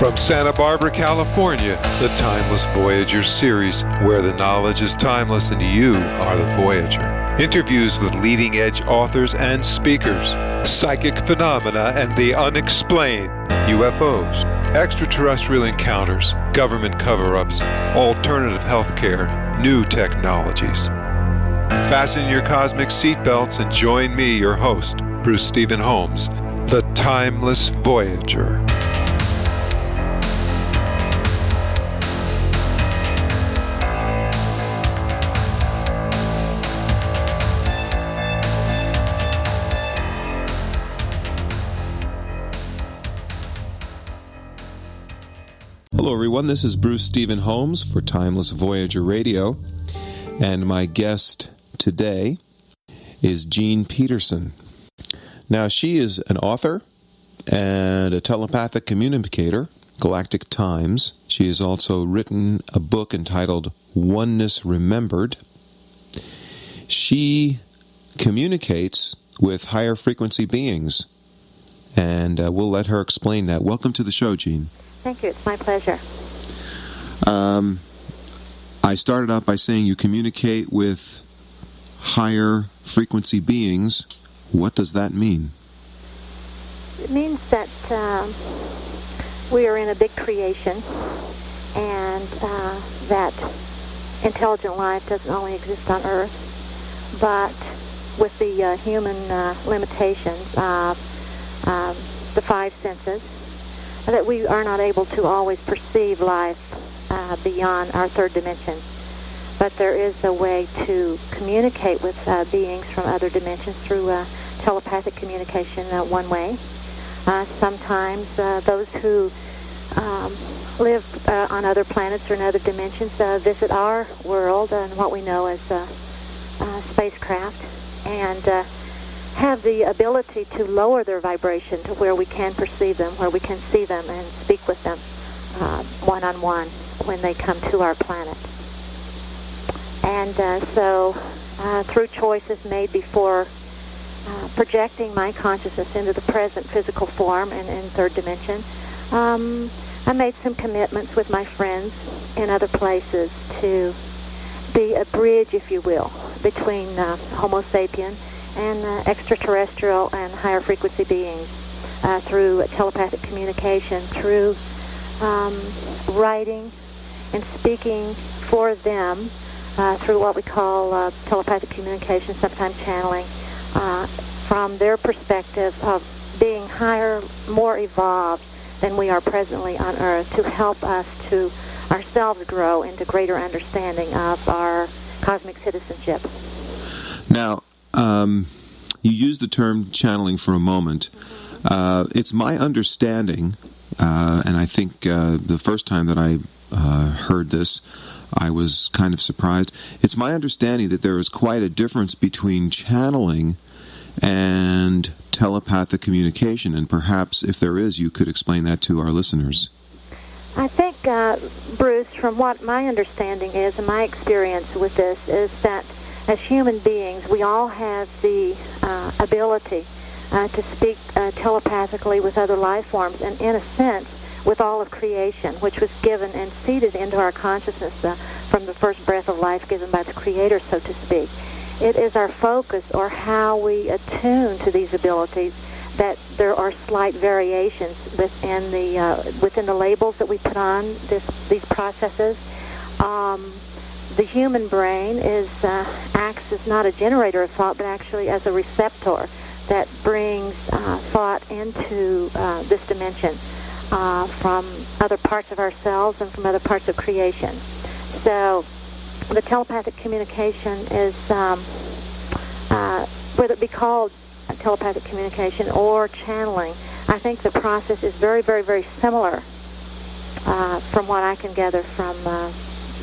From Santa Barbara, California, the Timeless Voyager series, where the knowledge is timeless and you are the Voyager. Interviews with leading-edge authors and speakers, psychic phenomena and the unexplained, UFOs, extraterrestrial encounters, government cover-ups, alternative healthcare, new technologies. Fasten your cosmic seatbelts and join me, your host, Bruce Stephen Holmes, the Timeless Voyager. Hello everyone, this is Bruce Stephen Holmes for Timeless Voyager Radio, and my guest today is Jean Peterson. Now, she is an author and a telepathic communicator, Galactic Times. She has also written a book entitled Oneness Remembered. She communicates with higher frequency beings, and we'll let her explain that. Welcome to the show, Jean. Thank you. It's my pleasure. I started out by saying you communicate with higher frequency beings. What does that mean? It means that we are in a big creation, and that intelligent life doesn't only exist on Earth, but with the human limitations of the five senses, that we are not able to always perceive life beyond our third dimension. But there is a way to communicate with beings from other dimensions through telepathic communication one way. Sometimes those who live on other planets or in other dimensions visit our world and what we know as spacecraft, and have the ability to lower their vibration to where we can perceive them, where we can see them and speak with them one-on-one when they come to our planet. And so through choices made before projecting my consciousness into the present physical form and in third dimension, I made some commitments with my friends in other places to be a bridge, if you will, between Homo sapien and extraterrestrial and higher frequency beings through telepathic communication, through writing and speaking for them through what we call telepathic communication, sometimes channeling, from their perspective of being higher, more evolved than we are presently on Earth, to help us to ourselves grow into greater understanding of our cosmic citizenship. Now, you used the term channeling for a moment. It's my understanding, and I think the first time that I heard this, I was kind of surprised. It's my understanding that there is quite a difference between channeling and telepathic communication, and perhaps if there is, you could explain that to our listeners. I think, Bruce, from what my understanding is and my experience with this, is that as human beings, we all have the ability to speak telepathically with other life forms, and in a sense, with all of creation, which was given and seeded into our consciousness from the first breath of life given by the Creator, so to speak. It is our focus, or how we attune to these abilities, that there are slight variations within the labels that we put on these processes. The human brain acts as not a generator of thought, but actually as a receptor that brings thought into this dimension from other parts of ourselves and from other parts of creation. So the telepathic communication is, whether it be called telepathic communication or channeling, I think the process is very, very, very similar from what I can gather from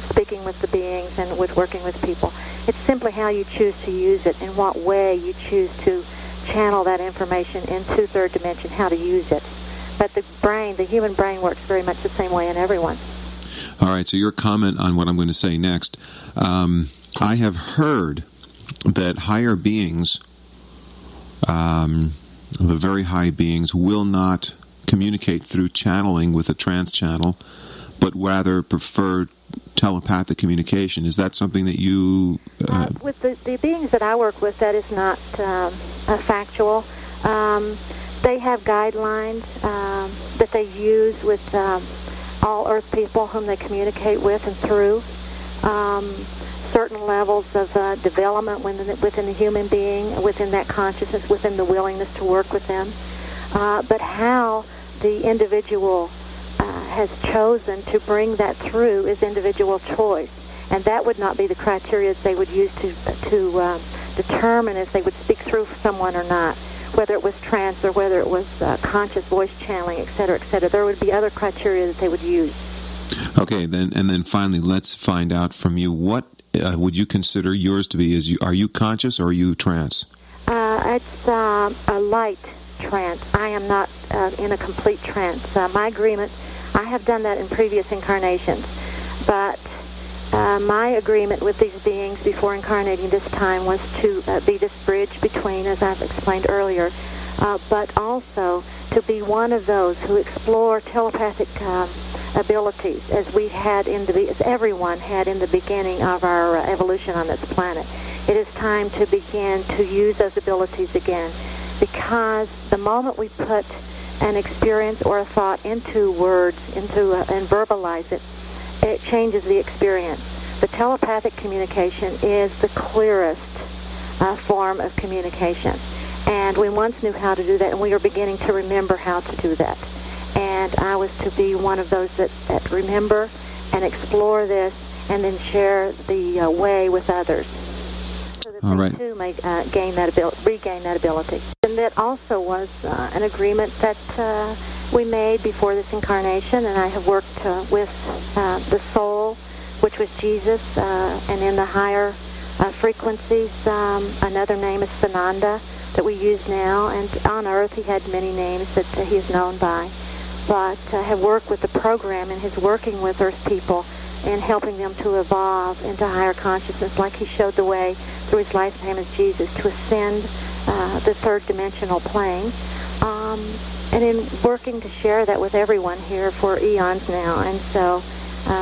speaking with the beings and with working with people. It's simply how you choose to use it, in what way you choose to channel that information into third dimension, how to use it. But the human brain works very much the same way in everyone. All right, so your comment on what I'm going to say next. I have heard that higher beings, the very high beings, will not communicate through channeling with a trance channel, but rather prefer telepathic communication. Is that something that you... With the beings that I work with, that is not factual. They have guidelines that they use with all Earth people whom they communicate with and through. Certain levels of development within the human being, within that consciousness, within the willingness to work with them. But how the individual has chosen to bring that through is individual choice. And that would not be the criteria that they would use to determine if they would speak through someone or not, whether it was trance or whether it was conscious voice channeling, et cetera, et cetera. There would be other criteria that they would use. Okay, then finally, let's find out from you, what would you consider yours to be? Are you conscious or are you trance? It's a light trance. I am not in a complete trance. My agreement, I have done that in previous incarnations, but my agreement with these beings before incarnating this time was to be this bridge between, as I've explained earlier, but also to be one of those who explore telepathic abilities as everyone had in the beginning of our evolution on this planet. It is time to begin to use those abilities again, because the moment we put an experience or a thought into words, and verbalize it, it changes the experience. The telepathic communication is the clearest form of communication. And we once knew how to do that, and we are beginning to remember how to do that. And I was to be one of those that remember and explore this and then share the way with others, so that they too may regain that ability. And that also was an agreement that we made before this incarnation, and I have worked with the soul, which was Jesus, and in the higher frequencies, another name is Sananda that we use now, and on Earth he had many names that he is known by, but have worked with the program and his working with Earth people and helping them to evolve into higher consciousness, like he showed the way through his lifetime as Jesus to ascend the third dimensional plane, and in working to share that with everyone here for eons now. And so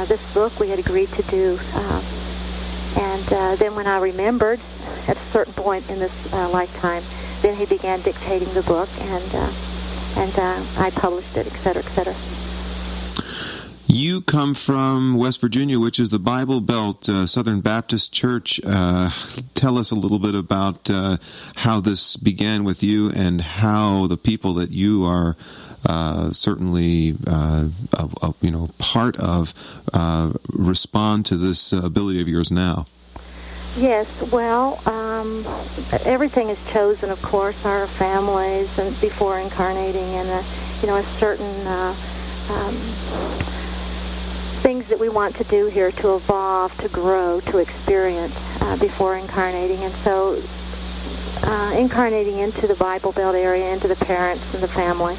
this book we had agreed to do, and then when I remembered at a certain point in this lifetime, then he began dictating the book, and I published it, et cetera, et cetera. You come from West Virginia, which is the Bible Belt, Southern Baptist Church. Tell us a little bit about how this began with you and how the people that you are certainly part of respond to this ability of yours now. Yes, well, everything is chosen, of course, our families and before incarnating, and a certain things that we want to do here to evolve, to grow, to experience before incarnating. And so incarnating into the Bible Belt area, into the parents and the family,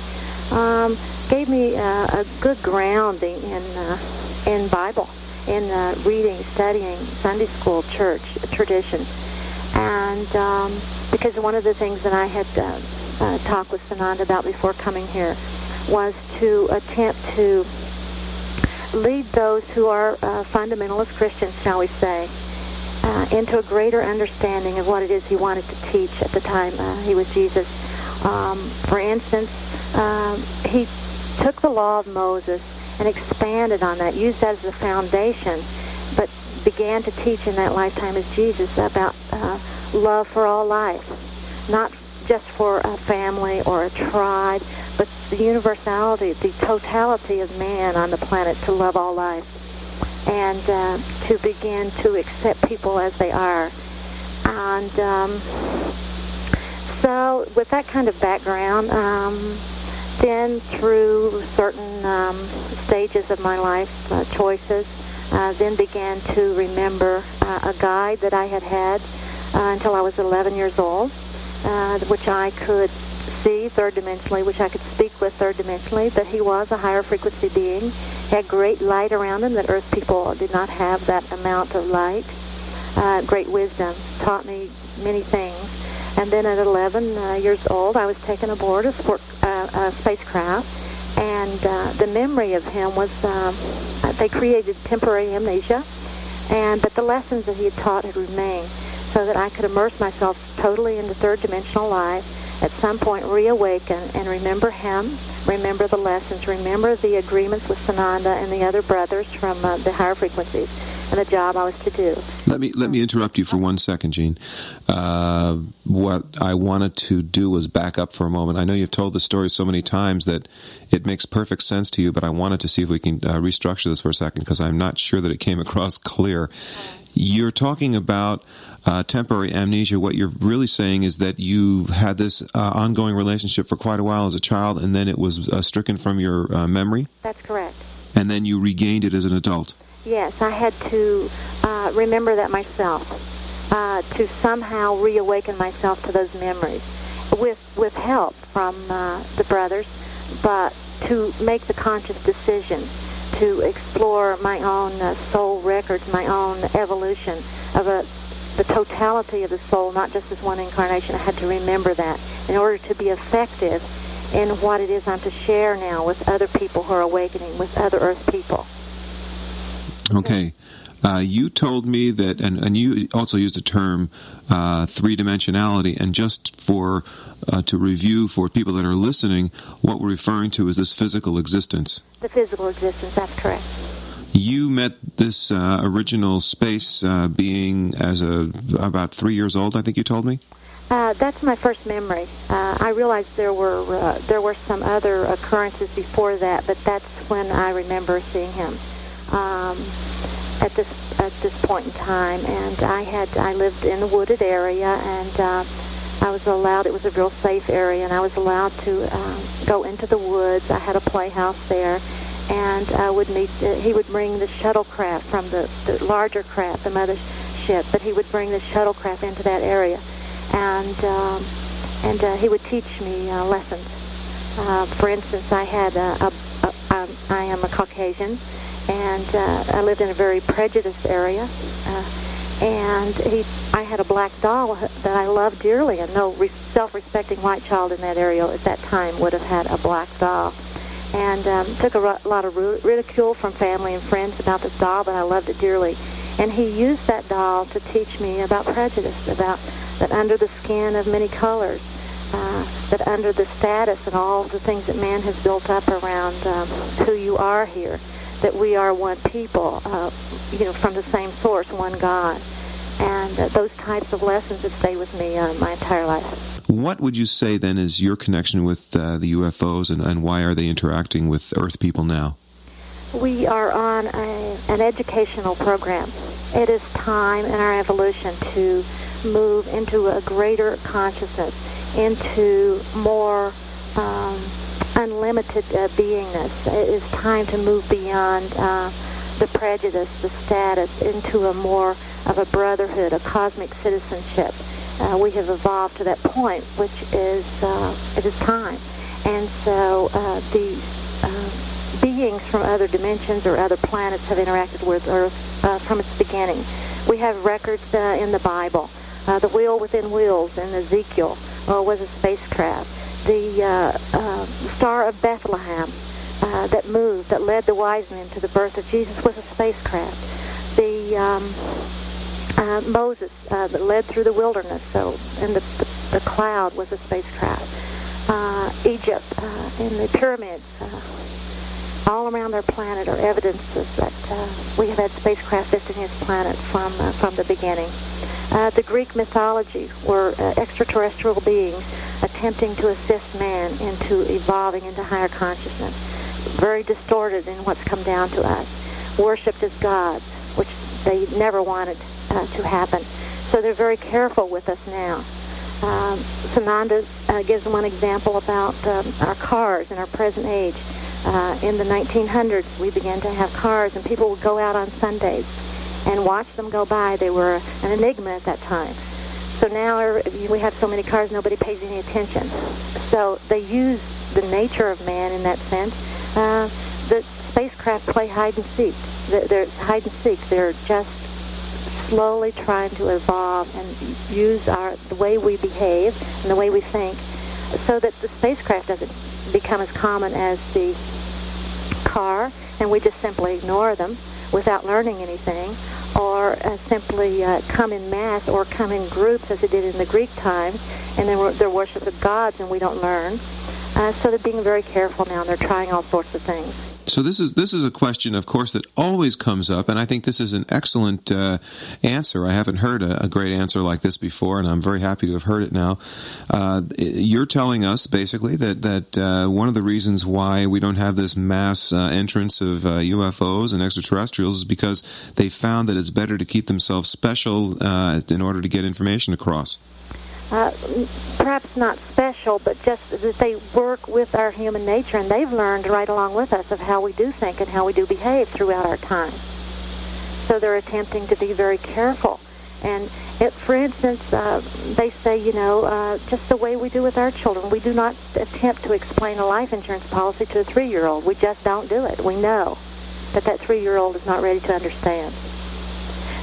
gave me a good grounding in Bible, in reading, studying, Sunday school, church traditions. And because one of the things that I had talked with Sananda about before coming here was to attempt to lead those who are fundamentalist Christians, shall we say, into a greater understanding of what it is he wanted to teach at the time he was Jesus. For instance, he took the law of Moses and expanded on that, used that as the foundation, but began to teach in that lifetime as Jesus about love for all life, not just for a family or a tribe, but the universality, the totality of man on the planet, to love all life, and to begin to accept people as they are. And so with that kind of background, then through certain stages of my life, choices, then began to remember a guide that I had until I was 11 years old, which I could see third dimensionally, which I could speak with third dimensionally, that he was a higher frequency being. He had great light around him, that Earth people did not have that amount of light. Great wisdom, taught me many things. And then at 11 years old, I was taken aboard a spacecraft And the memory of him was, they created temporary amnesia, but the lessons that he had taught had remained, so that I could immerse myself totally into third-dimensional life, at some point reawaken and remember him, remember the lessons, remember the agreements with Sananda and the other brothers from the higher frequencies, and the job I was to do. Let me interrupt you for 1 second, Jean. What I wanted to do was back up for a moment. I know you've told the story so many times that it makes perfect sense to you, but I wanted to see if we can restructure this for a second, because I'm not sure that it came across clear. You're talking about temporary amnesia. What you're really saying is that you had this ongoing relationship for quite a while as a child, and then it was stricken from your memory? That's correct. And then you regained it as an adult? Yes, I had to remember that myself, to somehow reawaken myself to those memories, with help from the brothers, but to make the conscious decision to explore my own soul records, my own evolution of the totality of the soul, not just as one incarnation. I had to remember that in order to be effective in what it is I'm to share now with other people who are awakening, with other Earth people. Okay. You told me that, and you also used the term three-dimensionality, and just for to review for people that are listening, what we're referring to is this physical existence. The physical existence, that's correct. You met this original space being as about 3 years old, I think you told me? That's my first memory. I realized there were some other occurrences before that, but that's when I remember seeing him. At this point in time, and I lived in the wooded area, and I was allowed. It was a real safe area, and I was allowed to go into the woods. I had a playhouse there, and I would meet. He would bring the shuttlecraft from the larger craft, the mother ship, but he would bring the shuttlecraft into that area, and he would teach me lessons. For instance, I am a Caucasian. And I lived in a very prejudiced area, and I had a black doll that I loved dearly, and no self-respecting white child in that area at that time would have had a black doll. And took a lot of ridicule from family and friends about this doll, but I loved it dearly. And he used that doll to teach me about prejudice, about that under the skin of many colors, that under the status and all the things that man has built up around who you are here, that we are one people, from the same source, one God. And those types of lessons have stayed with me my entire life. What would you say, then, is your connection with the UFOs, and why are they interacting with Earth people now? We are on an educational program. It is time in our evolution to move into a greater consciousness, into more unlimited beingness. It is time to move beyond the prejudice, the status, into a more of a brotherhood, a cosmic citizenship. We have evolved to that point, which is it is time. And so the beings from other dimensions or other planets have interacted with Earth from its beginning. We have records in the Bible. The wheel within wheels in Ezekiel was a spacecraft. The Star of Bethlehem that moved, that led the wise men to the birth of Jesus, was a spacecraft. The Moses that led through the wilderness, and the cloud was a spacecraft. Egypt and the pyramids, all around our planet are evidences that we have had spacecraft visiting this planet from the beginning. The Greek mythology were extraterrestrial beings attempting to assist man into evolving into higher consciousness, very distorted in what's come down to us, worshipped as gods, which they never wanted to happen. So they're very careful with us now. Sananda gives one example about our cars in our present age. In the 1900s, we began to have cars, and people would go out on Sundays and watch them go by. They were an enigma at that time. So now we have so many cars, nobody pays any attention. So they use the nature of man in that sense. The spacecraft play hide and seek. They're hide and seek. They're just slowly trying to evolve and use the way we behave and the way we think, so that the spacecraft doesn't become as common as the car, and we just simply ignore them without learning anything, or simply come in mass or come in groups as it did in the Greek times, and then they're worship of gods and we don't learn. So they're being very careful now, and they're trying all sorts of things. So this is a question, of course, that always comes up, and I think this is an excellent answer. I haven't heard a great answer like this before, and I'm very happy to have heard it now. You're telling us, basically, that one of the reasons why we don't have this mass entrance of UFOs and extraterrestrials is because they found that it's better to keep themselves special in order to get information across. Perhaps not special, but just that they work with our human nature, and they've learned right along with us of how we do think and how we do behave throughout our time. So they're attempting to be very careful. And for instance, they say, just the way we do with our children, we do not attempt to explain a life insurance policy to a 3-year-old. We just don't do it. We know that 3-year-old is not ready to understand.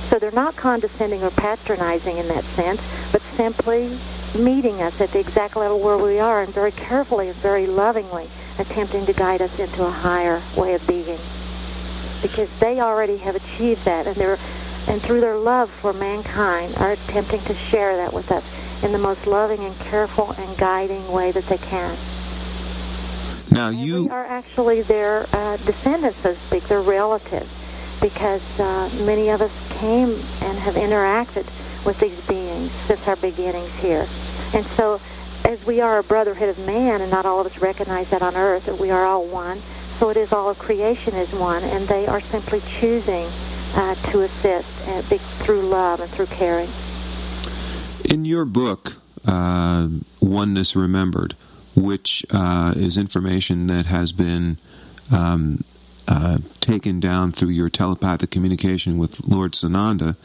So they're not condescending or patronizing in that sense, but simply meeting us at the exact level where we are, and very carefully and very lovingly attempting to guide us into a higher way of being. Because they already have achieved that, and through their love for mankind are attempting to share that with us in the most loving and careful and guiding way that they can. Now we are actually their descendants, so to speak, their relatives, because many of us came and have interacted with these beings since our beginnings here. And so, as we are a brotherhood of man, and not all of us recognize that on Earth, that we are all one, so it is all of creation is one, and they are simply choosing to assist through love and through caring. In your book, Oneness Remembered, which is information that has been taken down through your telepathic communication with Lord Sananda,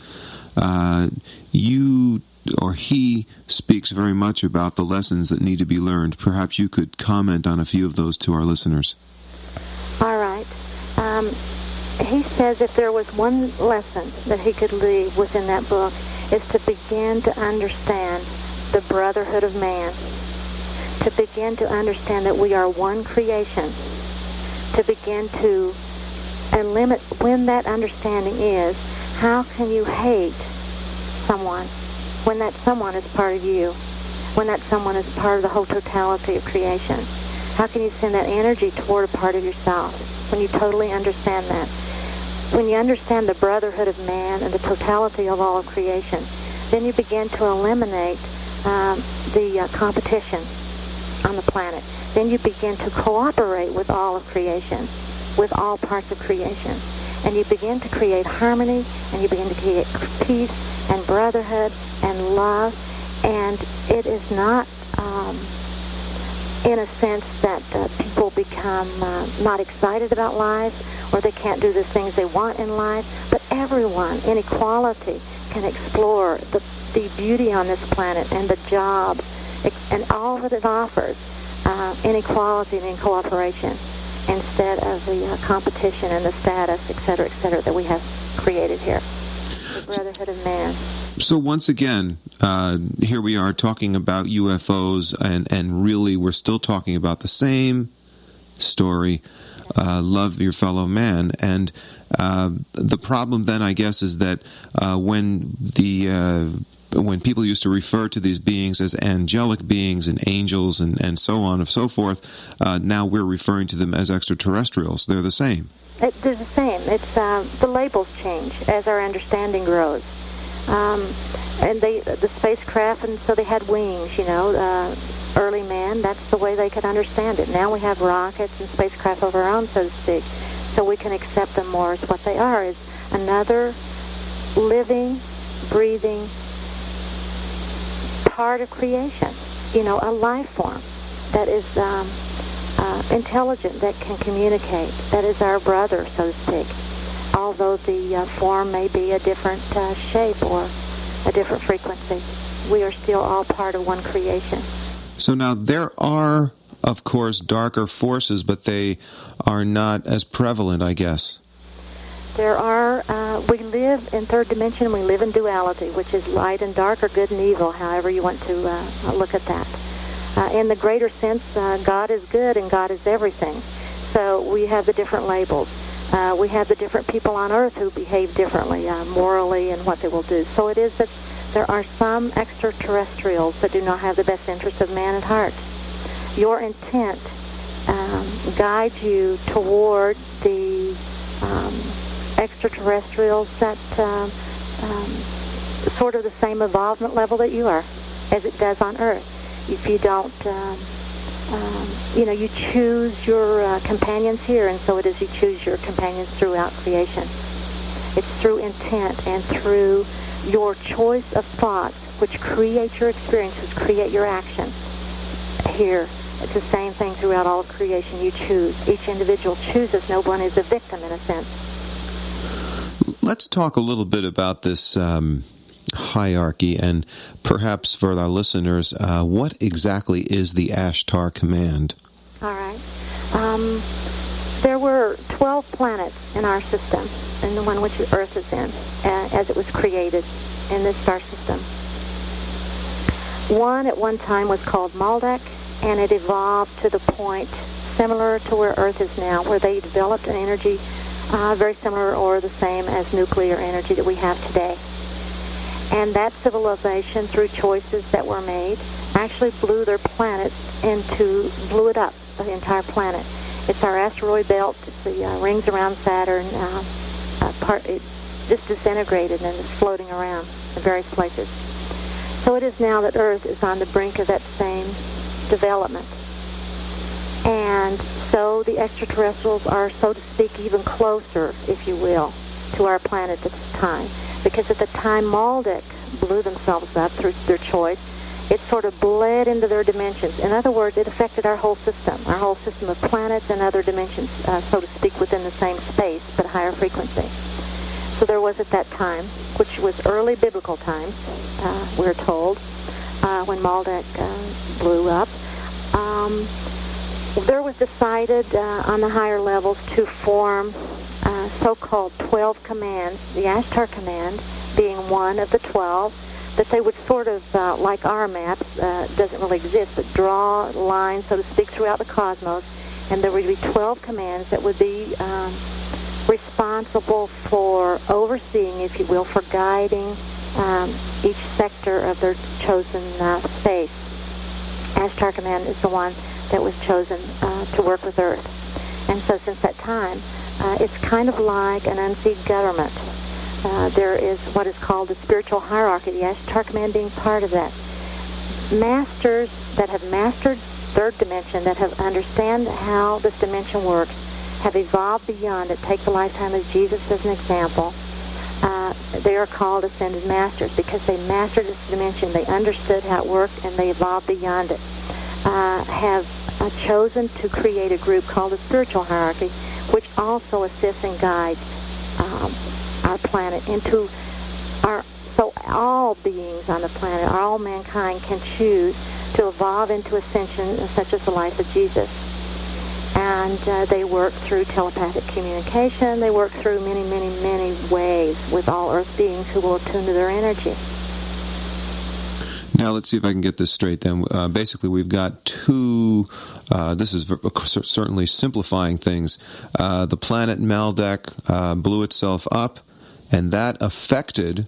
he speaks very much about the lessons that need to be learned. Perhaps you could comment on a few of those to our listeners. All right. He says if there was one lesson that he could leave within that book, is to begin to understand the brotherhood of man, to begin to understand that we are one creation, to begin to limit when that understanding is, how can you hate someone when that someone is part of you, when that someone is part of the whole totality of creation? How can you send that energy toward a part of yourself when you totally understand that? When you understand the brotherhood of man and the totality of all of creation, then you begin to eliminate the competition on the planet. Then you begin to cooperate with all of creation, with all parts of creation. And you begin to create harmony, and you begin to create peace and brotherhood and love. And it is not, in a sense, that people become not excited about life, or they can't do the things they want in life. But everyone, in equality, can explore the beauty on this planet and the jobs and all that it offers in equality and in cooperation, instead of the competition and the status, et cetera, that we have created here. The brotherhood of man. So once again, here we are talking about UFOs, and really we're still talking about the same story, love your fellow man. And the problem then, I guess, is that when people used to refer to these beings as angelic beings and angels and so on and so forth, now we're referring to them as extraterrestrials. They're the same. They're the same. It's the labels change as our understanding grows. And the spacecraft, and so they had wings, early man, that's the way they could understand it. Now we have rockets and spacecraft of our own, so to speak, so we can accept them more as what they are, as another living, breathing part of creation, a life form that is intelligent, that can communicate, that is our brother, so to speak, although the form may be a different shape or a different frequency. We are still all part of one creation. So now there are, of course, darker forces, but they are not as prevalent, I guess. There are, we live in third dimension, we live in duality, which is light and dark or good and evil, however you want to look at that. In the greater sense, God is good and God is everything. So we have the different labels. We have the different people on Earth who behave differently morally and what they will do. So it is that there are some extraterrestrials that do not have the best interest of man at heart. Your intent guides you toward the extraterrestrials that sort of the same evolvement level that you are, as it does on Earth. If you don't, you choose your companions here, and so it is you choose your companions throughout creation. It's through intent and through your choice of thoughts, which create your experiences, create your actions. Here, it's the same thing throughout all of creation. You choose. Each individual chooses. No one is a victim, in a sense. Let's talk a little bit about this hierarchy, and perhaps for our listeners, what exactly is the Ashtar Command? All right. There were 12 planets in our system, and the one which Earth is in, as it was created in this star system. One at one time was called Maldek, and it evolved to the point similar to where Earth is now, where they developed an energy very similar or the same as nuclear energy that we have today. And that civilization, through choices that were made, actually blew their planet blew it up, the entire planet. It's our asteroid belt. It's the rings around Saturn. It just disintegrated and is floating around in various places. So it is now that Earth is on the brink of that same development. And so the extraterrestrials are, so to speak, even closer, if you will, to our planet at this time. Because at the time Maldek blew themselves up through their choice, it sort of bled into their dimensions. In other words, it affected our whole system of planets and other dimensions, so to speak, within the same space, but higher frequency. So there was at that time, which was early biblical times, we're told, when Maldek blew up, there was decided on the higher levels to form so-called 12 commands, the Ashtar Command being one of the 12, that they would sort of, like our maps, doesn't really exist, but draw lines, so to speak, throughout the cosmos, and there would be 12 commands that would be responsible for overseeing, if you will, for guiding each sector of their chosen space. Ashtar Command is the one that was chosen to work with Earth. And so since that time, it's kind of like an unseen government. There is what is called the spiritual hierarchy, the Ashtar Command being part of that. Masters that have mastered third dimension, that have understand how this dimension works, have evolved beyond it. Take the lifetime of Jesus as an example. They are called ascended masters because they mastered this dimension. They understood how it worked, and they evolved beyond it. Have chosen to create a group called the spiritual hierarchy, which also assists and guides our planet into so all beings on the planet, all mankind can choose to evolve into ascension, such as the life of Jesus. And they work through telepathic communication. They work through many, many, many ways with all Earth beings who will attune to their energy. Now, let's see if I can get this straight then. Basically, we've got two, this is certainly simplifying things. The planet Maldek blew itself up, and that affected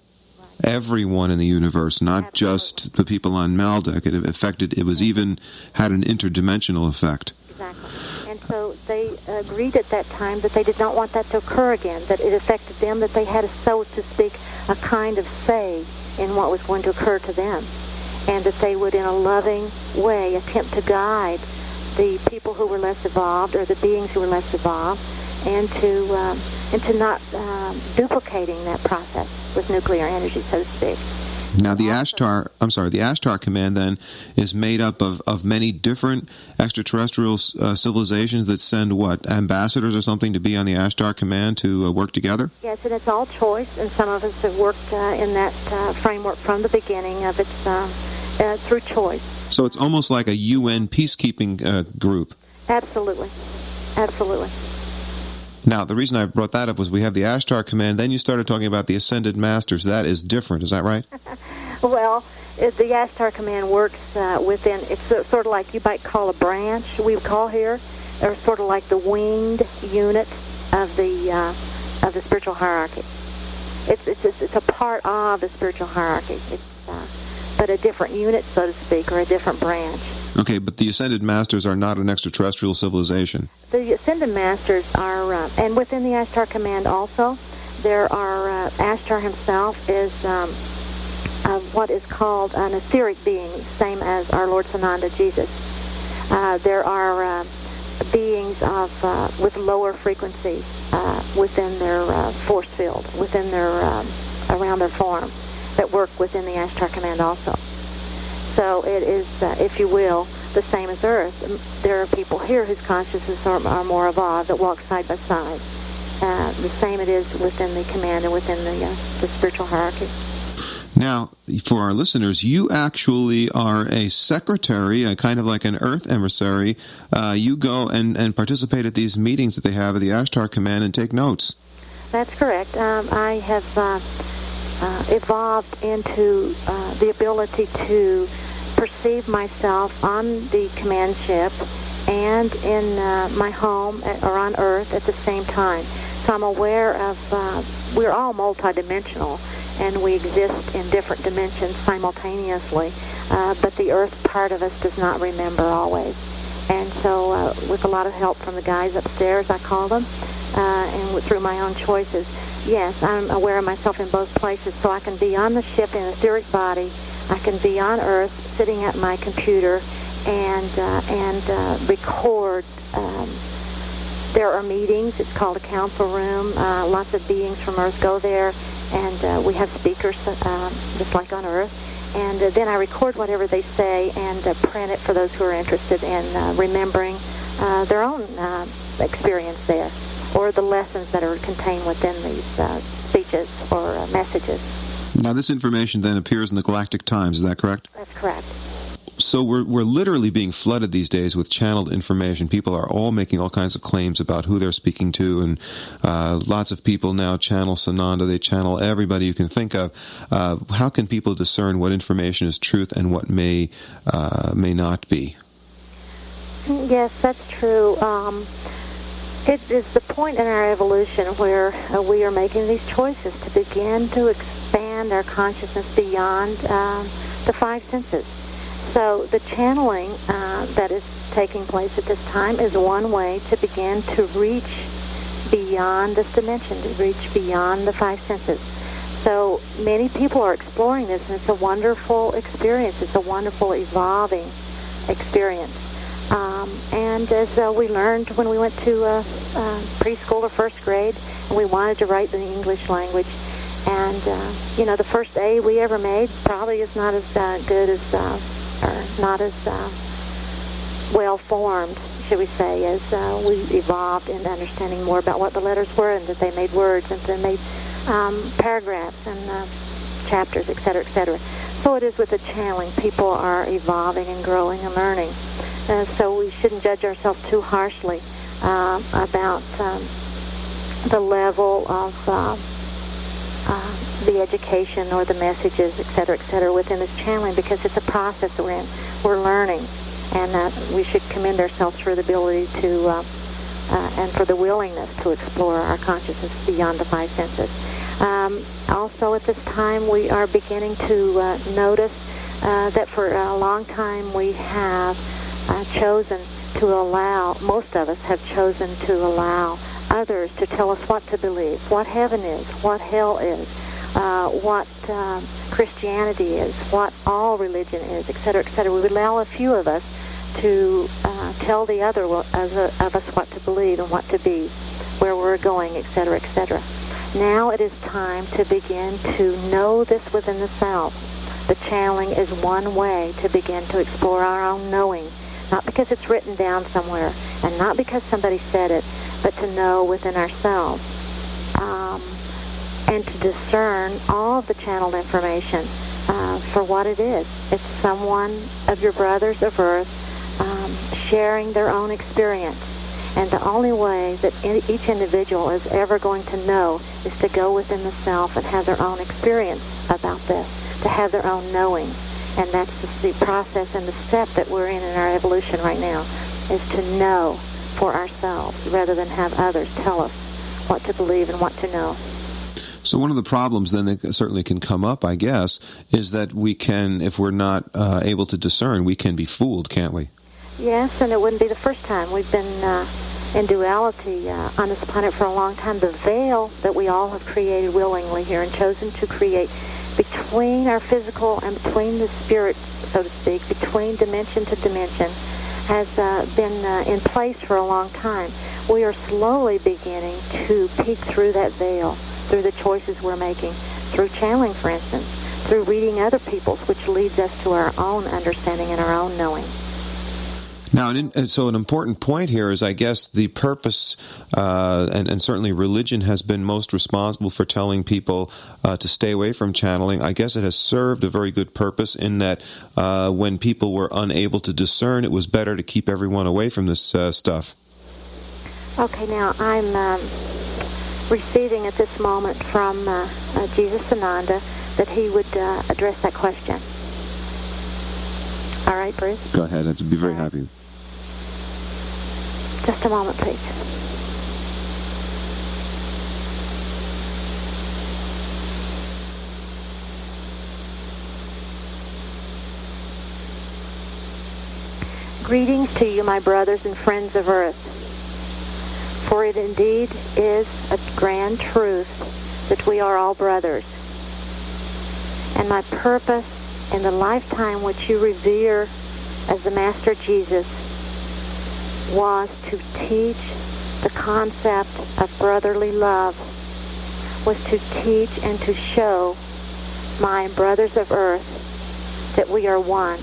everyone in the universe, not just the people on Maldek. It was even had an interdimensional effect. Exactly. And so they agreed at that time that they did not want that to occur again, that it affected them, that they had, so to speak, a kind of say in what was going to occur to them, and that they would, in a loving way, attempt to guide the people who were less evolved, or the beings who were less evolved, and to not duplicating that process with nuclear energy, so to speak. Now, the Ashtar Command then is made up of many different extraterrestrial civilizations that send ambassadors or something to be on the Ashtar Command to work together? Yes, and it's all choice, and some of us have worked in that framework from the beginning of its through choice. So it's almost like a UN peacekeeping group. Absolutely. Absolutely. Now, the reason I brought that up was we have the Ashtar Command, then you started talking about the Ascended Masters. That is different, is that right? Well, the Ashtar Command works within, it's sort of like you might call a branch, we call here, or sort of like the winged unit of the spiritual hierarchy. It's a part of the spiritual hierarchy, but a different unit, so to speak, or a different branch. Okay, but the Ascended Masters are not an extraterrestrial civilization. The Ascended Masters are, and within the Ashtar Command also, there are, Ashtar himself is what is called an etheric being, same as our Lord Sananda, Jesus. There are beings of with lower frequencies within their force field, within their around their form, that work within the Ashtar Command also. So it is, if you will, the same as Earth. There are people here whose consciousnesses are more evolved that walk side by side. The same it is within the command and within the spiritual hierarchy. Now, for our listeners, you actually are a secretary, kind of like an Earth emissary. You go and participate at these meetings that they have at the Ashtar Command and take notes. That's correct. I have evolved into the ability to perceive myself on the command ship and in my home or on Earth at the same time. So I'm aware of, we're all multidimensional, and we exist in different dimensions simultaneously, but the Earth part of us does not remember always. And so with a lot of help from the guys upstairs, I call them, and through my own choices, yes, I'm aware of myself in both places, so I can be on the ship in an etheric body, I can be on Earth sitting at my computer and record. There are meetings, it's called a council room, lots of beings from Earth go there, and we have speakers just like on Earth, and then I record whatever they say and print it for those who are interested in remembering their own experience there, or the lessons that are contained within these speeches or messages. Now, this information then appears in the Galactic Times, is that correct? That's correct. So we're literally being flooded these days with channeled information. People are all making all kinds of claims about who they're speaking to, and lots of people now channel Sananda. They channel everybody you can think of. How can people discern what information is truth and what may not be? Yes, that's true. It is the point in our evolution where we are making these choices to begin to expand our consciousness beyond the five senses. So the channeling that is taking place at this time is one way to begin to reach beyond this dimension, to reach beyond the five senses. So many people are exploring this, and it's a wonderful experience. It's a wonderful, evolving experience. And as we learned when we went to preschool or first grade, and we wanted to write the English language, and, the first A we ever made probably is not as good as, or not as well-formed, should we say, as we evolved into understanding more about what the letters were, and that they made words, and they made paragraphs and chapters, et cetera, et cetera. So it is with the channeling. People are evolving and growing and learning. So we shouldn't judge ourselves too harshly about the level of the education or the messages, et cetera, within this channeling, because it's a process that we're in. We're learning, and we should commend ourselves for the ability to, and for the willingness to explore our consciousness beyond the five senses. Also, at this time, we are beginning to notice that for a long time we have chosen to allow, most of us have chosen to allow others to tell us what to believe, what heaven is, what hell is, what Christianity is, what all religion is, et cetera, et cetera. We would allow a few of us to tell the other of us what to believe and what to be, where we're going, et cetera, et cetera. Now it is time to begin to know this within the self. The channeling is one way to begin to explore our own knowing, not because it's written down somewhere, and not because somebody said it, but to know within ourselves, and to discern all of the channeled information for what it is. It's someone of your brothers of Earth sharing their own experience. And the only way that each individual is ever going to know is to go within the self and have their own experience about this, to have their own knowing. And that's the process and the step that we're in our evolution right now, is to know for ourselves rather than have others tell us what to believe and what to know. So one of the problems then that certainly can come up, I guess, is that we can, if we're not able to discern, we can be fooled, can't we? Yes, and it wouldn't be the first time. We've been in duality on this planet for a long time. The veil that we all have created willingly here and chosen to create between our physical and between the spirit, so to speak, between dimension to dimension, has been in place for a long time. We are slowly beginning to peek through that veil, through the choices we're making, through channeling, for instance, through reading other people's, which leads us to our own understanding and our own knowing. Now, so an important point here is, I guess, the purpose, and certainly religion has been most responsible for telling people to stay away from channeling. I guess it has served a very good purpose in that when people were unable to discern, it was better to keep everyone away from this stuff. Okay, now I'm receiving at this moment from Jesus Ananda that he would address that question. All right, Bruce? Go ahead. I'd be very happy. Just a moment, please. Greetings to you, my brothers and friends of Earth. For it indeed is a grand truth that we are all brothers. And my purpose in the lifetime which you revere as the Master Jesus was to teach the concept of brotherly love, was to teach and to show my brothers of Earth that we are one.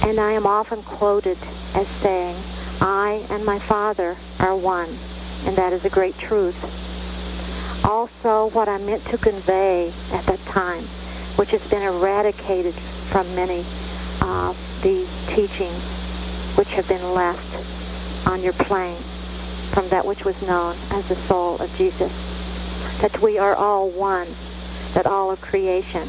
And I am often quoted as saying, I and my Father are one, and that is a great truth. Also, what I meant to convey at that time, which has been eradicated from many of the teachings which have been left on your plane from that which was known as the soul of Jesus, that we are all one, that all of creation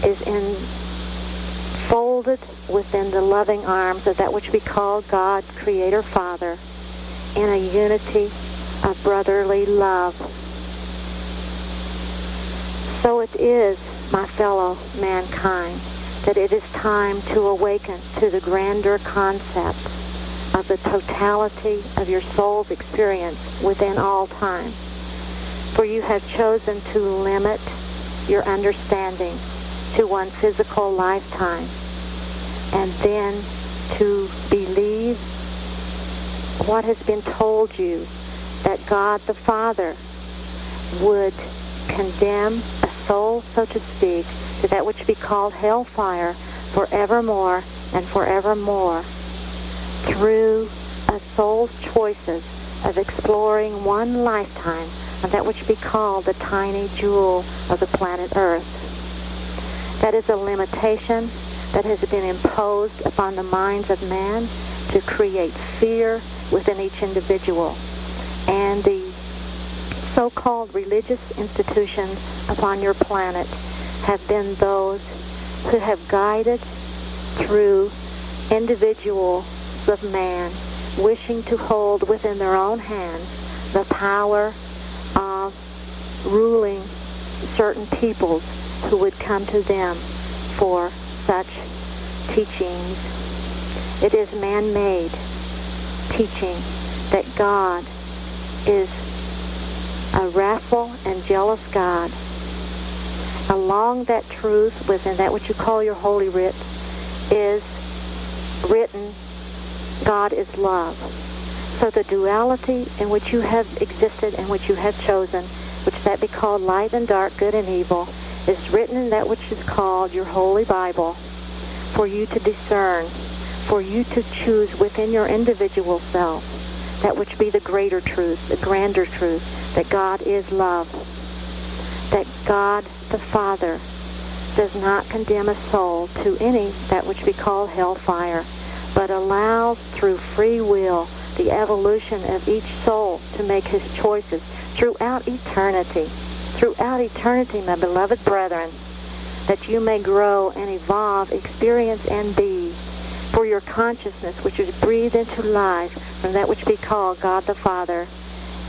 is enfolded within the loving arms of that which we call God, Creator, Father, in a unity of brotherly love. So it is, my fellow mankind, that it is time to awaken to the grander concept of the totality of your soul's experience within all time. For you have chosen to limit your understanding to one physical lifetime, and then to believe what has been told you, that God the Father would condemn a soul, so to speak, to that which be called hellfire forevermore and forevermore, through a soul's choices of exploring one lifetime of that which be called the tiny jewel of the planet Earth. That is a limitation that has been imposed upon the minds of man to create fear within each individual. And the so-called religious institutions upon your planet have been those who have guided through individuals of man wishing to hold within their own hands the power of ruling certain peoples who would come to them for such teachings. It is man-made teaching that God is a wrathful and jealous God. Along that truth, within that which you call your holy writ, is written, God is love. So the duality in which you have existed and which you have chosen, which that be called light and dark, good and evil, is written in that which is called your holy Bible, for you to discern, for you to choose within your individual self that which be the greater truth, the grander truth, that God is love, that God the Father does not condemn a soul to any that which we call hellfire, but allows through free will the evolution of each soul to make his choices throughout eternity. Throughout eternity, my beloved brethren, that you may grow and evolve, experience, and be. For your consciousness, which is breathed into life from that which we call God the Father,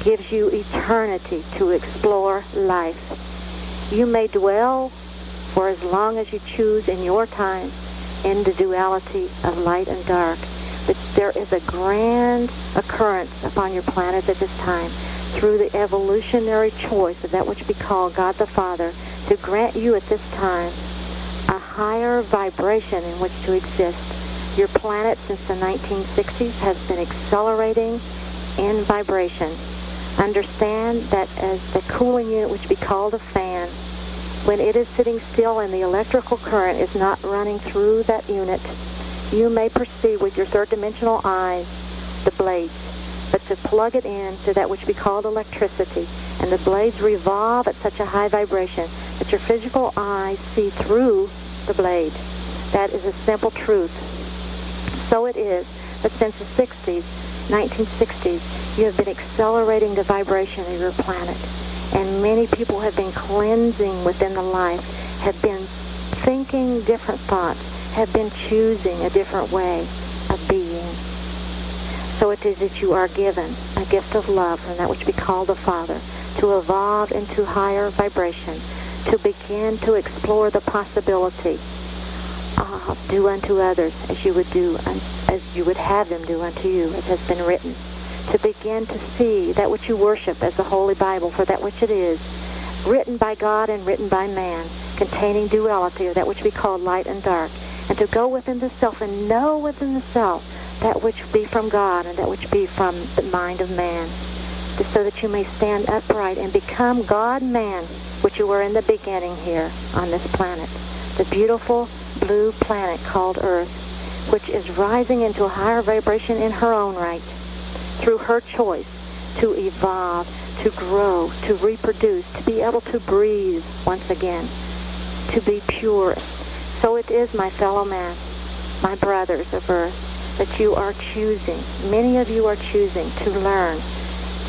gives you eternity to explore life. You may dwell for as long as you choose in your time in the duality of light and dark. But there is a grand occurrence upon your planet at this time through the evolutionary choice of that which we call God the Father to grant you at this time a higher vibration in which to exist. Your planet since the 1960s has been accelerating in vibration. Understand that as the cooling unit, which we call the fan, when it is sitting still and the electrical current is not running through that unit, you may perceive with your third-dimensional eyes the blades, but to plug it in to that which we call electricity, and the blades revolve at such a high vibration that your physical eyes see through the blade. That is a simple truth. So it is, but since the 60s, 1960s, you have been accelerating the vibration of your planet. And many people have been cleansing within the life, have been thinking different thoughts, have been choosing a different way of being. So it is that you are given a gift of love from that which we call the Father, to evolve into higher vibration, to begin to explore the possibility of do unto others as you would have them do unto you, as has been written. To begin to see that which you worship as the Holy Bible for that which it is, written by God and written by man, containing duality, or that which we call light and dark, and to go within the self and know within the self that which be from God and that which be from the mind of man, so that you may stand upright and become God-man, which you were in the beginning here on this planet, the beautiful blue planet called Earth, which is rising into a higher vibration in her own right, through her choice to evolve, to grow, to reproduce, to be able to breathe once again, to be pure. So it is, my fellow man, my brothers of Earth, that you are choosing, many of you are choosing to learn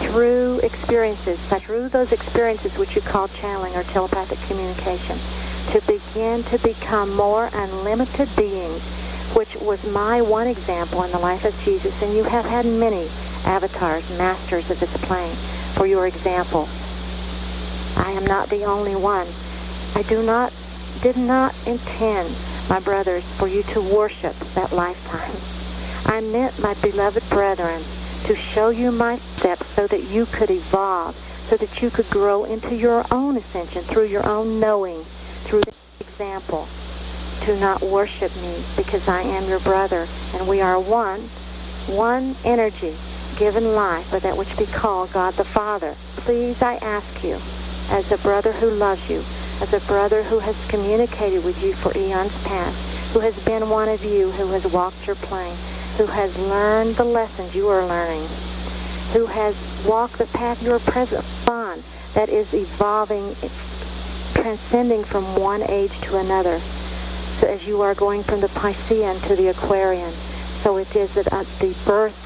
through experiences, through those experiences which you call channeling or telepathic communication, to begin to become more unlimited beings, which was my one example in the life of Jesus, and you have had many avatars, masters of this plane, for your example. I am not the only one. I did not intend, my brothers, for you to worship that lifetime. I meant, my beloved brethren, to show you my steps so that you could evolve, so that you could grow into your own ascension through your own knowing, through the example, to not worship me, because I am your brother, and we are one energy, given life by that which we call God the Father. Please, I ask you, as a brother who loves you, as a brother who has communicated with you for eons past, who has been one of you, who has walked your plane, who has learned the lessons you are learning, who has walked the path you are present on, that is evolving, transcending from one age to another. So as you are going from the Piscean to the Aquarian, so it is that at the birth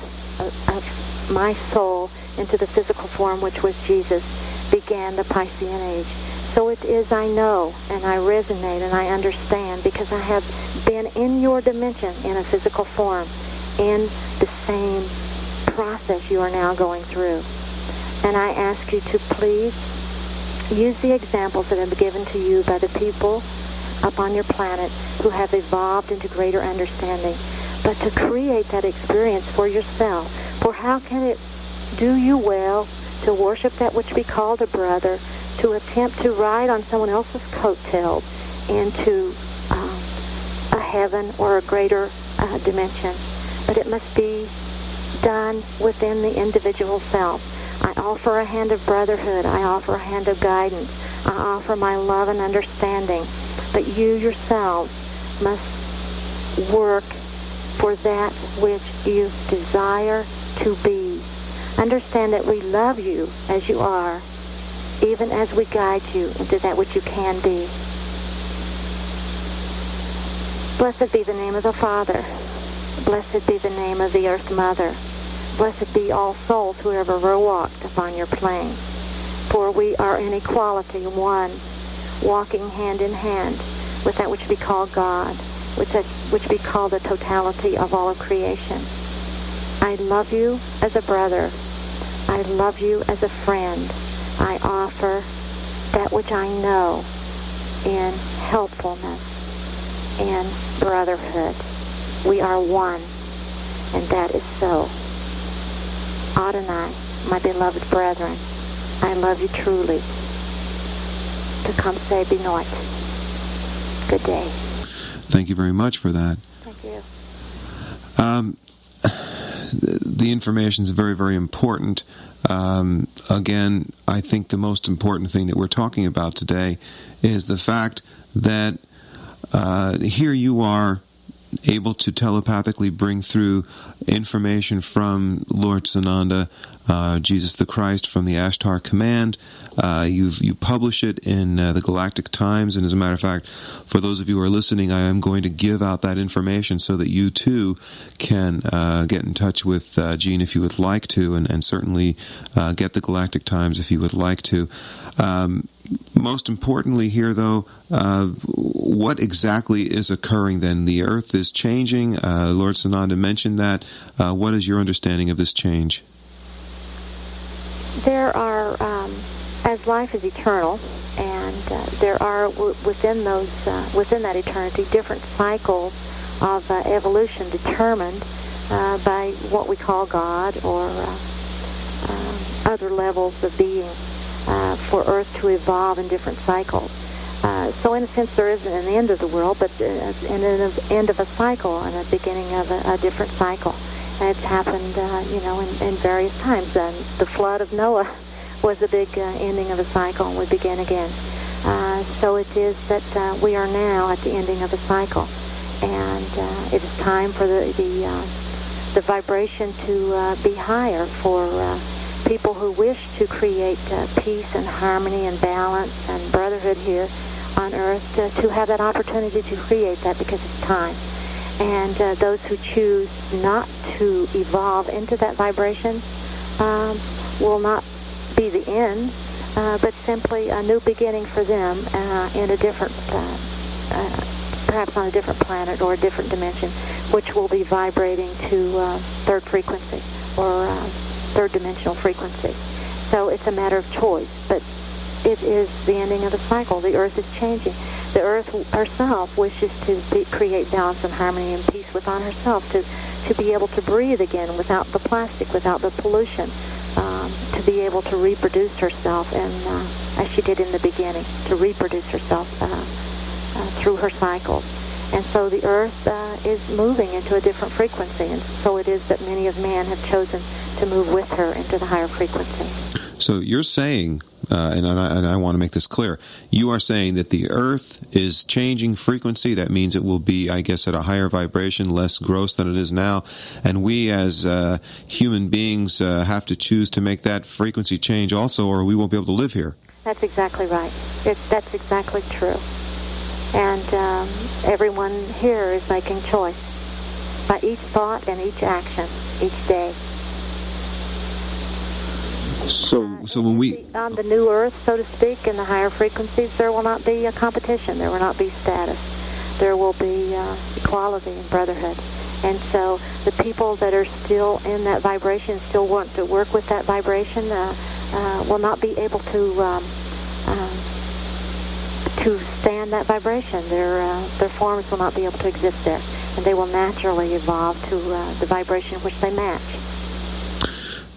of my soul into the physical form, which was Jesus, began the Piscean age. So it is, I know, and I resonate, and I understand, because I have been in your dimension in a physical form, in the same process you are now going through. And I ask you to please use the examples that have been given to you by the people upon your planet who have evolved into greater understanding, but to create that experience for yourself. For how can it do you well to worship that which we call the brother, to attempt to ride on someone else's coattails into a heaven or a greater dimension? But it must be done within the individual self. I offer a hand of brotherhood. I offer a hand of guidance. I offer my love and understanding. But you yourselves must work for that which you desire to be. Understand that we love you as you are, even as we guide you into that which you can be. Blessed be the name of the Father. Blessed be the name of the Earth Mother. Blessed be all souls who ever walked upon your plane. For we are in equality, one, walking hand in hand, with that which be called God, with that which be called the totality of all of creation. I love you as a brother. I love you as a friend. I offer that which I know in helpfulness and brotherhood. We are one, and that is so. Adonai, my beloved brethren, I love you truly. To come say benoit. Good day. Thank you very much for that. Thank you. The information is very, very important. Again, I think the most important thing that we're talking about today is the fact that here you are able to telepathically bring through information from Lord Sananda, Jesus the Christ, from the Ashtar Command. You publish it in the Galactic Times, and as a matter of fact, for those of you who are listening, I am going to give out that information so that you too can get in touch with Jean if you would like to, and certainly get the Galactic Times if you would like to. Most importantly here, though, what exactly is occurring then? The Earth is changing. Lord Sananda mentioned that. What is your understanding of this change? There are, as life is eternal, and there are within that eternity different cycles of evolution determined by what we call God or other levels of being. For Earth to evolve in different cycles. So in a sense, there isn't an end of the world, but an end of a cycle and a beginning of a different cycle. And it's happened, in various times. The flood of Noah was a big ending of a cycle, and we begin again. So it is that we are now at the ending of a cycle, and it is time for the vibration to be higher for people who wish to create peace and harmony and balance and brotherhood here on Earth to have that opportunity to create that, because it's time. And those who choose not to evolve into that vibration will not be the end, but simply a new beginning for them in a different, perhaps on a different planet or a different dimension, which will be vibrating to third frequency or third-dimensional frequency. So it's a matter of choice, but it is the ending of the cycle. The Earth is changing. The Earth herself wishes to create balance and harmony and peace within herself, to be able to breathe again without the plastic, without the pollution, to be able to reproduce herself, and as she did in the beginning, to reproduce herself through her cycles. And so the Earth is moving into a different frequency, and so it is that many of man have chosen to move with her into the higher frequency. So you're saying, and I want to make this clear, you are saying that the Earth is changing frequency. That means it will be, I guess, at a higher vibration, less gross than it is now, and we as human beings have to choose to make that frequency change also, or we won't be able to live here. That's exactly right. That's exactly true. And everyone here is making choice by each thought and each action, each day. So when we... On the new Earth, so to speak, in the higher frequencies, there will not be a competition. There will not be status. There will be equality and brotherhood. And so the people that are still in that vibration, still want to work with that vibration, will not be able to stand that vibration. Their forms will not be able to exist there, and they will naturally evolve to the vibration which they match.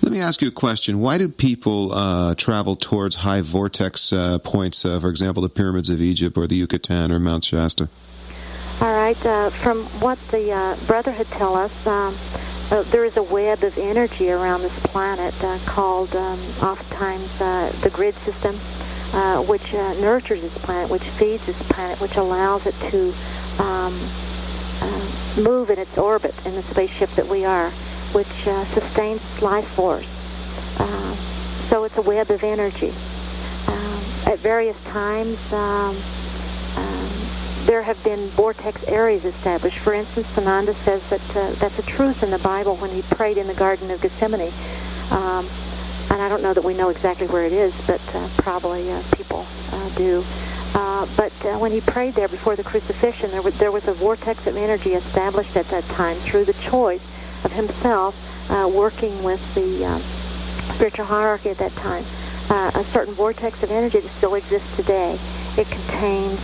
Let me ask you a question. Why do people travel towards high vortex points, for example, the pyramids of Egypt or the Yucatan or Mount Shasta? All right. From what the Brotherhood tell us, there is a web of energy around this planet called oftentimes the grid system, which nurtures this planet, which feeds this planet, which allows it to move in its orbit in the spaceship that we are, which sustains life force. So it's a web of energy. At various times, there have been vortex areas established. For instance, Sananda says that that's a truth in the Bible when he prayed in the Garden of Gethsemane. And I don't know that we know exactly where it is, but probably people do. But when he prayed there before the crucifixion, there was a vortex of energy established at that time through the choice of himself working with the spiritual hierarchy at that time. A certain vortex of energy that still exists today. It contains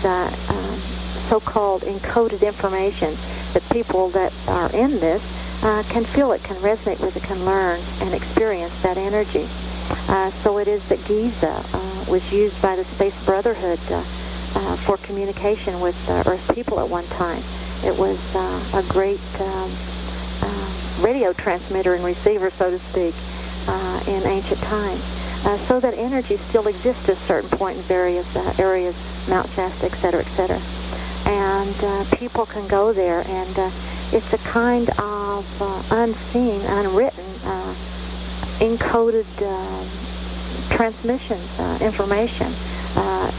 so-called encoded information that people that are in this can feel it, can resonate with it, can learn and experience that energy. So it is that Giza was used by the Space Brotherhood for communication with Earth people at one time. It was a great radio transmitter and receiver, so to speak, in ancient times. So that energy still exists at a certain point in various areas, Mount Shasta, et cetera, et cetera. And people can go there, and it's a kind of unseen, unwritten, encoded transmissions, information,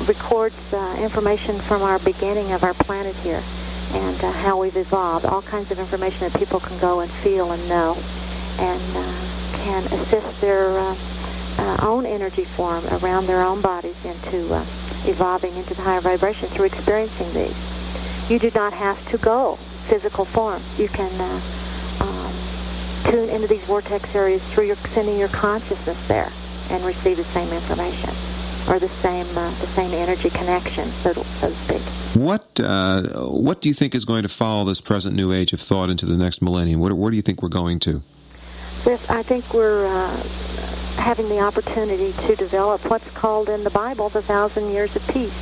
records information from our beginning of our planet here and how we've evolved, all kinds of information that people can go and feel and know and can assist their own energy form around their own bodies into evolving into the higher vibration through experiencing these. You do not have to go physical form. You can tune into these vortex areas through sending your consciousness there and receive the same information or the same energy connection, so to speak. What do you think is going to follow this present new age of thought into the next millennium? Where do you think we're going to? I think we're having the opportunity to develop what's called in the Bible the 1,000 years of peace.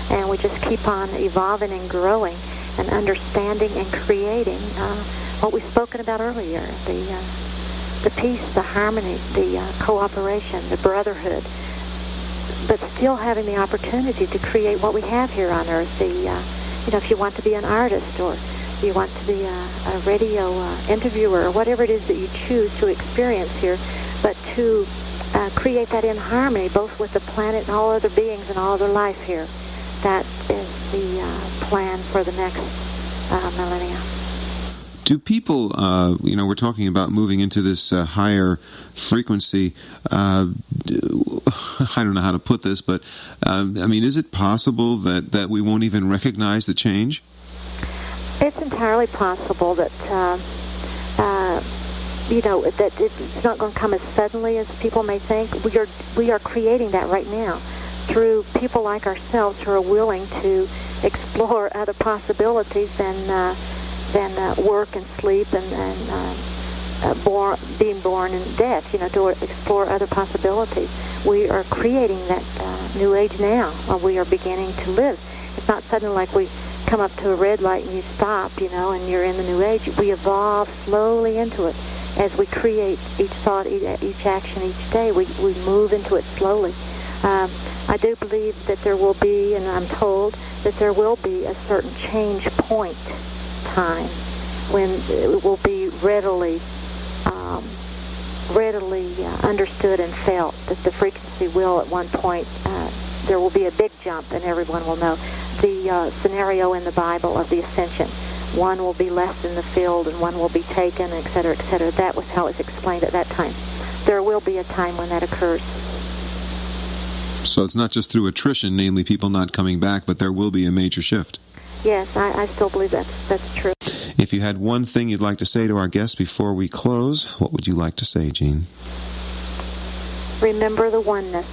And we just keep on evolving and growing and understanding and creating what we've spoken about earlier, the peace, the harmony, the cooperation, the brotherhood, but still having the opportunity to create what we have here on Earth. If you want to be an artist or you want to be a radio interviewer or whatever it is that you choose to experience here, but to create that in harmony both with the planet and all other beings and all other life here. That is the plan for the next millennia. Do people, we're talking about moving into this higher frequency. I don't know how to put this, but is it possible that we won't even recognize the change? It's entirely possible that that it's not going to come as suddenly as people may think. We are creating that right now through people like ourselves who are willing to explore other possibilities than work and sleep and being born and death. To explore other possibilities. We are creating that new age now. We are beginning to live. It's not suddenly like we come up to a red light and you stop, and you're in the new age. We evolve slowly into it as we create each thought, each action, each day. We move into it slowly. I do believe that there will be, and I'm told that there will be a certain change point time when it will be readily understood and felt that the frequency will at one point, there will be a big jump and everyone will know. The scenario in the Bible of the ascension, one will be left in the field and one will be taken, et cetera, et cetera. That was how it was explained at that time. There will be a time when that occurs. So it's not just through attrition, namely people not coming back, but there will be a major shift. Yes, I still believe that's true. If you had one thing you'd like to say to our guests before we close, what would you like to say, Jean? Remember the oneness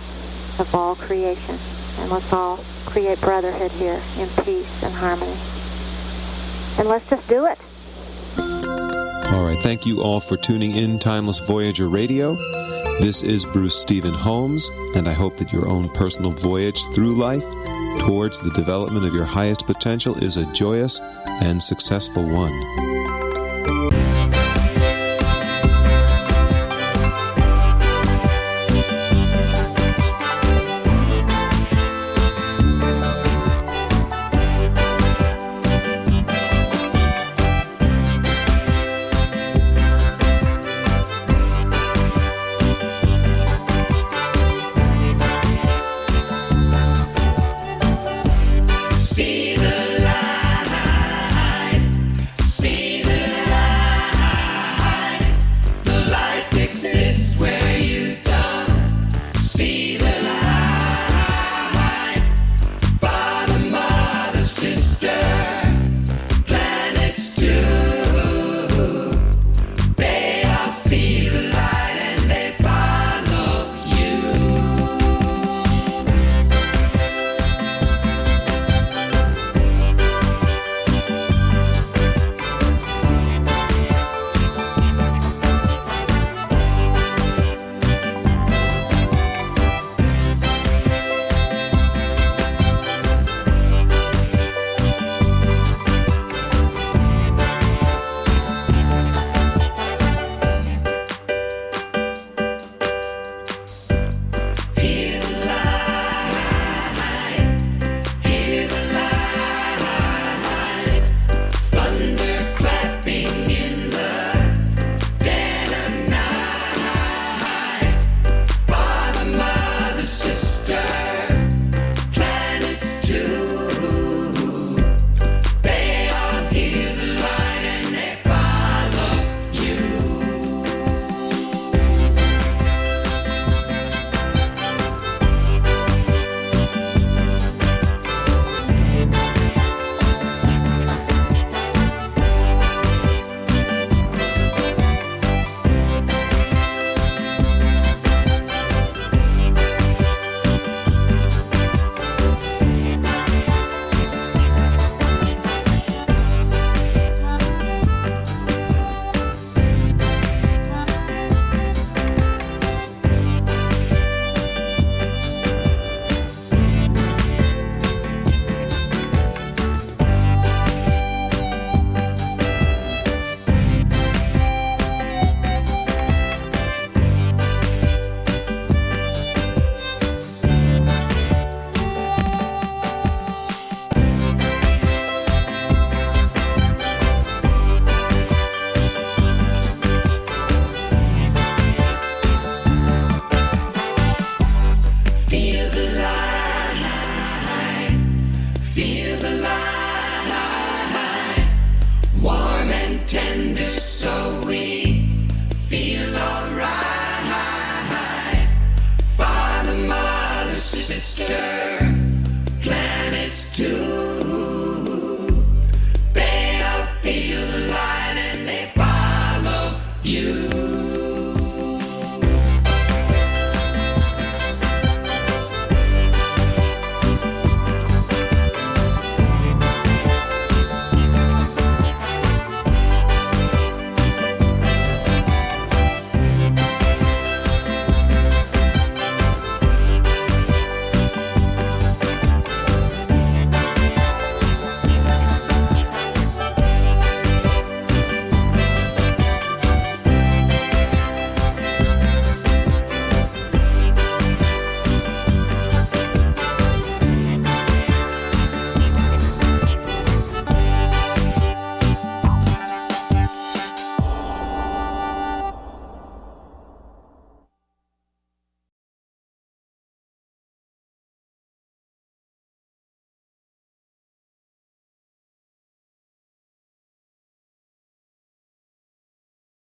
of all creation, and let's all create brotherhood here in peace and harmony. And let's just do it. All right, thank you all for tuning in Timeless Voyager Radio. This is Bruce Stephen Holmes, and I hope that your own personal voyage through life towards the development of your highest potential is a joyous and successful one.